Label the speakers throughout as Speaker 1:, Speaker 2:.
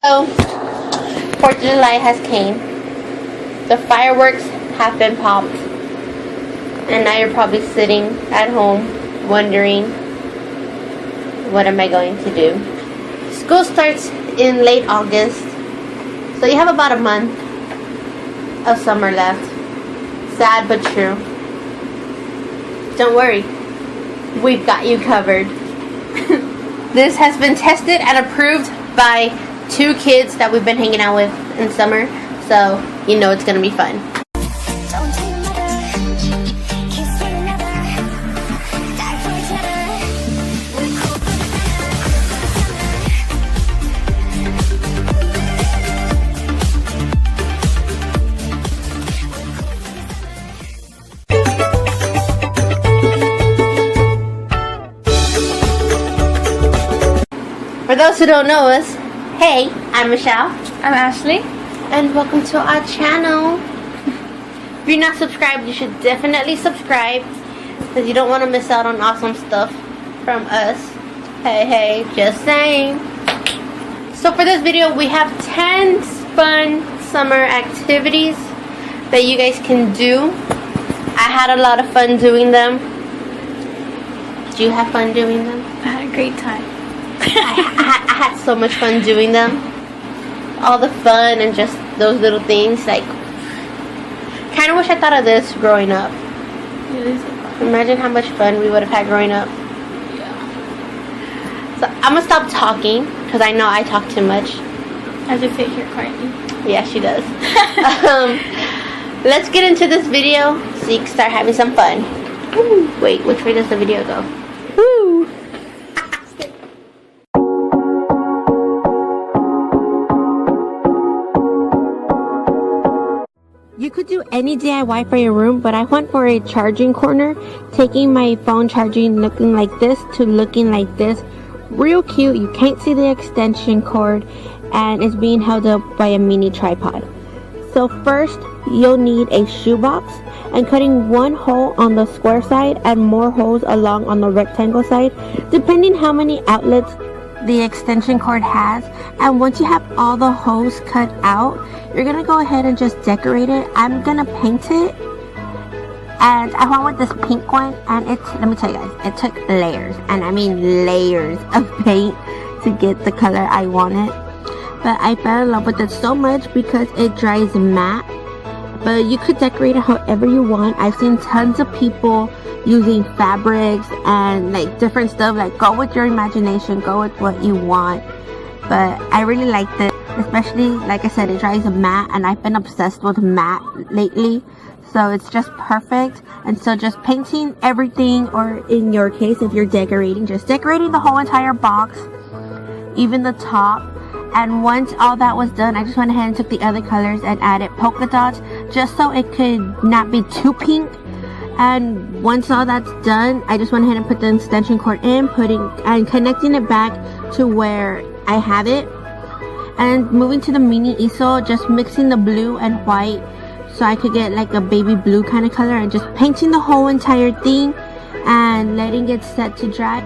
Speaker 1: So, 4th of July has came. The fireworks have been popped. And now you're probably sitting at home wondering, what am I going to do? School starts in late August. So you have about a month of summer left. Sad but true. Don't worry. We've got you covered. This has been tested and approved by 2 kids that we've been hanging out with in summer. So, you know it's going to be fun. For those who don't know us, hey, I'm Michelle.
Speaker 2: I'm Ashley.
Speaker 1: And welcome to our channel. If you're not subscribed, you should definitely subscribe, because you don't want to miss out on awesome stuff from us. Hey, just saying. So for this video, we have 10 fun summer activities that you guys can do. I had a lot of fun doing them. Did you have fun doing them?
Speaker 2: I had a great time.
Speaker 1: I had so much fun doing them. All the fun and just those little things. Like, kind of wish I thought of this growing up.
Speaker 2: It is so fun.
Speaker 1: Imagine how much fun we would have had growing up.
Speaker 2: Yeah.
Speaker 1: So I'm gonna stop talking because I know I talk too much.
Speaker 2: I just sit here quietly.
Speaker 1: Yeah, she does. Let's get into this video so you can start having some fun. Ooh, wait, which way does the video go? Woo! You could do any DIY for your room, but I went for a charging corner, taking my phone charging looking like this to looking like this. Real cute. You can't see the extension cord, and it's being held up by a mini tripod. So first, you'll need a shoebox, and cutting 1 hole on the square side and more holes along on the rectangle side, depending how many outlets the extension cord has. And once you have all the holes cut out, you're gonna go ahead and just decorate it. I'm gonna paint it, and I went with this pink one, and let me tell you guys, it took layers, and I mean layers of paint to get the color I wanted. But I fell in love with it so much because it dries matte. But you could decorate it however you want. I've seen tons of people using fabrics and like different stuff. Like, go with your imagination, go with what you want. But I really liked it, especially, like I said, it dries matte, and I've been obsessed with matte lately, so it's just perfect. And so just painting everything, or in your case, if you're decorating, just decorating the whole entire box, even the top. And once all that was done, I just went ahead and took the other colors and added polka dots, just so it could not be too pink. And once all that's done, I just went ahead and put the extension cord in, and connecting it back to where I have it, and moving to the mini easel, just mixing the blue and white so I could get like a baby blue kind of color, and just painting the whole entire thing and letting it set to dry.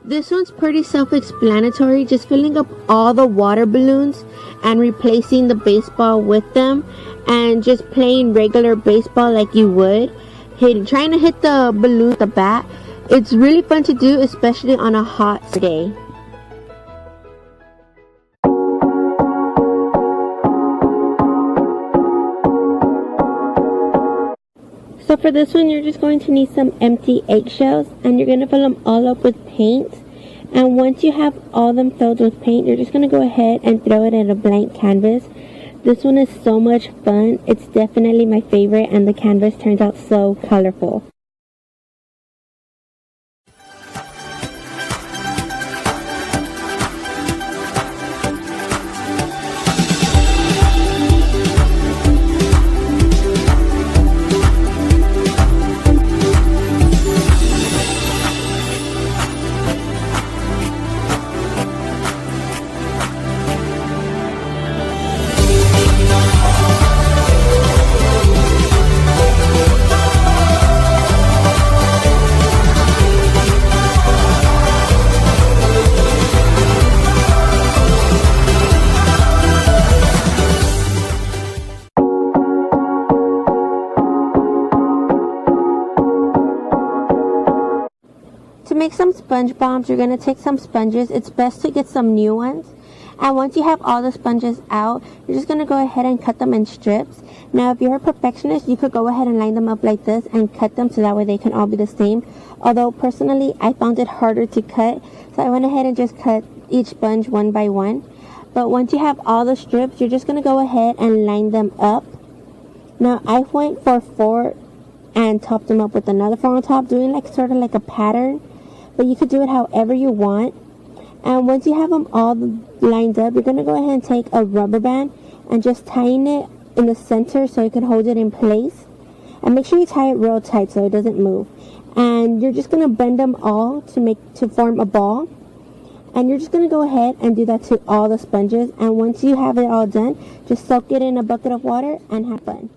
Speaker 1: This one's pretty self-explanatory, just filling up all the water balloons and replacing the baseball with them, and just playing regular baseball like you would, trying to hit the balloon with the bat. It's really fun to do, especially on a hot day. So for this one, you're just going to need some empty eggshells, and you're going to fill them all up with paint. And once you have all of them filled with paint, you're just going to go ahead and throw it at a blank canvas. This one is so much fun. It's definitely my favorite, and the canvas turns out so colorful. SpongeBobs, you're going to take some sponges. It's best to get some new ones. And once you have all the sponges out, you're just going to go ahead and cut them in strips. Now, if you're a perfectionist, you could go ahead and line them up like this and cut them so that way they can all be the same. Although, personally, I found it harder to cut, so I went ahead and just cut each sponge one by one. But once you have all the strips, you're just going to go ahead and line them up. Now, I went for 4 and topped them up with another 4 on top, doing like sort of like a pattern. But you could do it however you want. And once you have them all lined up, you're going to go ahead and take a rubber band and just tying it in the center so you can hold it in place. And make sure you tie it real tight so it doesn't move. And you're just going to bend them all to form a ball. And you're just going to go ahead and do that to all the sponges. And once you have it all done, just soak it in a bucket of water and have fun.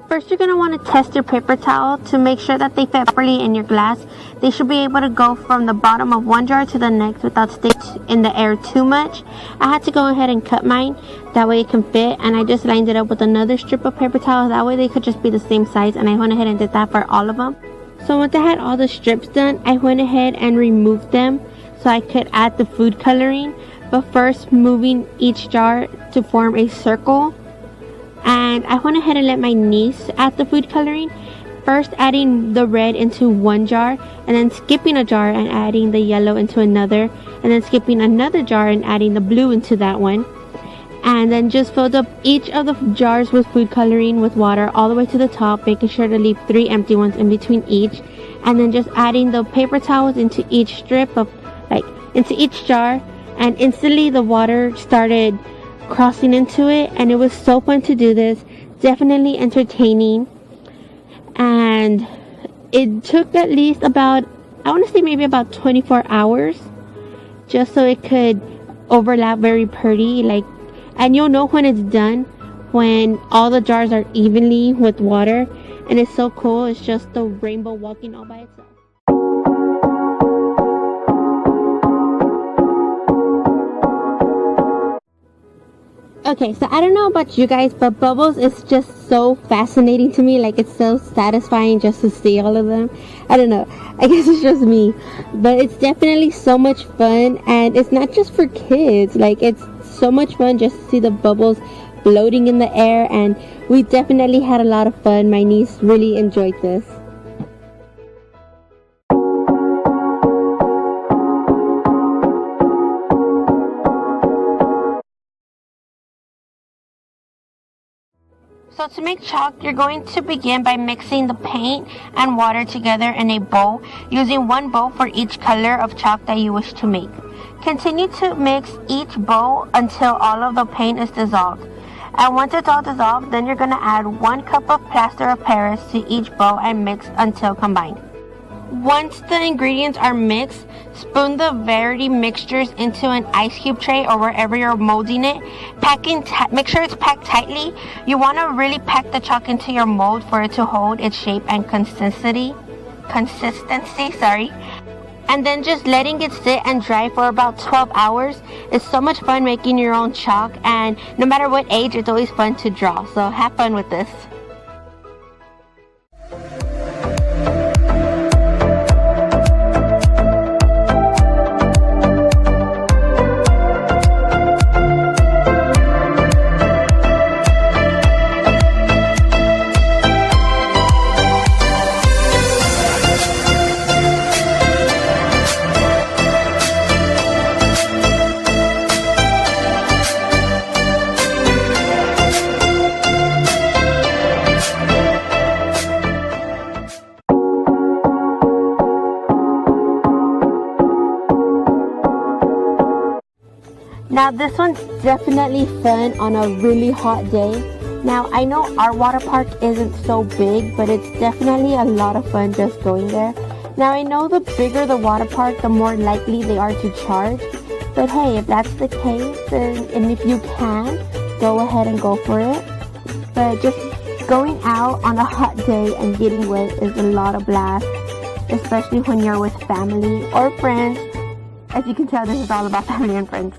Speaker 1: First, you're going to want to test your paper towel to make sure that they fit properly in your glass. They should be able to go from the bottom of one jar to the next without sticking in the air too much. I had to go ahead and cut mine, that way it can fit, and I just lined it up with another strip of paper towel, that way they could just be the same size, and I went ahead and did that for all of them. So once I had all the strips done, I went ahead and removed them so I could add the food coloring, but first moving each jar to form a circle. And I went ahead and let my niece add the food coloring. First adding the red into one jar, and then skipping a jar and adding the yellow into another, and then skipping another jar and adding the blue into that one. And then just filled up each of the jars with food coloring with water all the way to the top, making sure to leave 3 empty ones in between each. And then just adding the paper towels into each strip of, into each jar, and instantly the water started crossing into it, and it was so fun to do this. Definitely entertaining, and it took at least about, I want to say maybe about 24 hours just so it could overlap very pretty, and you'll know when it's done when all the jars are evenly with water, and it's so cool. It's just the rainbow walking all by itself. Okay, so I don't know about you guys, but bubbles is just so fascinating to me. It's so satisfying just to see all of them. I don't know. I guess it's just me. But it's definitely so much fun. And it's not just for kids. It's so much fun just to see the bubbles floating in the air. And we definitely had a lot of fun. My niece really enjoyed this. So to make chalk, you're going to begin by mixing the paint and water together in a bowl, using one bowl for each color of chalk that you wish to make. Continue to mix each bowl until all of the paint is dissolved. And once it's all dissolved, then you're going to add 1 cup of plaster of Paris to each bowl and mix until combined. Once the ingredients are mixed, spoon the variety mixtures into an ice cube tray or wherever you're molding it. Make sure it's packed tightly. You want to really pack the chalk into your mold for it to hold its shape and consistency. And then just letting it sit and dry for about 12 hours. It's so much fun making your own chalk, and no matter what age, it's always fun to draw. So have fun with this. Now this one's definitely fun on a really hot day. Now I know our water park isn't so big, but it's definitely a lot of fun just going there. Now I know the bigger the water park, the more likely they are to charge. But hey, if that's the case, and if you can, go ahead and go for it. But just going out on a hot day and getting wet is a lot of blast, especially when you're with family or friends. As you can tell, this is all about family and friends.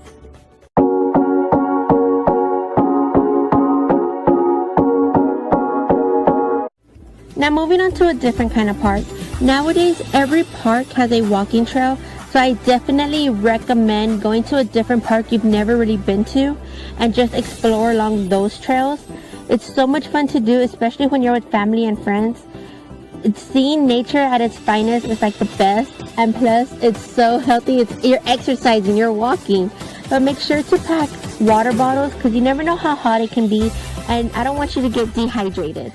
Speaker 1: Now moving on to a different kind of park. Nowadays, every park has a walking trail, so I definitely recommend going to a different park you've never really been to and just explore along those trails. It's so much fun to do, especially when you're with family and friends. Seeing nature at its finest is like the best, and plus it's so healthy. You're exercising, you're walking. But make sure to pack water bottles because you never know how hot it can be, and I don't want you to get dehydrated.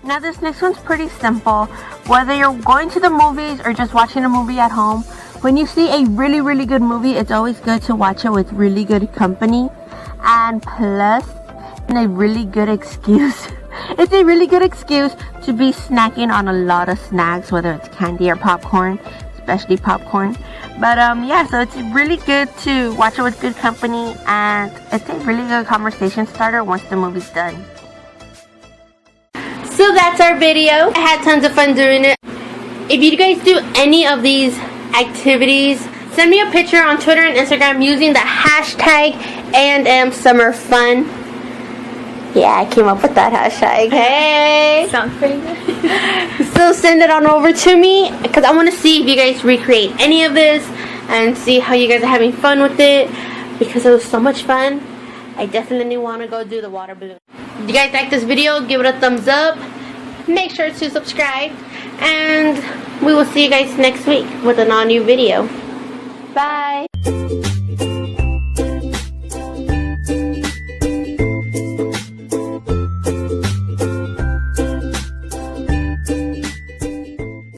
Speaker 1: Now this next one's pretty simple. Whether you're going to the movies or just watching a movie at home, when you see a really good movie, it's always good to watch it with really good company, and plus a really good excuse. It's a really good excuse to be snacking on a lot of snacks, whether it's candy or popcorn, especially popcorn. But yeah, so it's really good to watch it with good company, and it's a really good conversation starter once the movie's done. So that's our video. I had tons of fun doing it. If you guys do any of these activities, send me a picture on Twitter and Instagram using the hashtag #SummerFun. Yeah, I came up with that hashtag. Hey!
Speaker 2: Sounds pretty good.
Speaker 1: So send it on over to me because I want to see if you guys recreate any of this and see how you guys are having fun with it, because it was so much fun. I definitely want to go do the water balloon. If you guys like this video, give it a thumbs up. Make sure to subscribe. And we will see you guys next week with an all new video. Bye!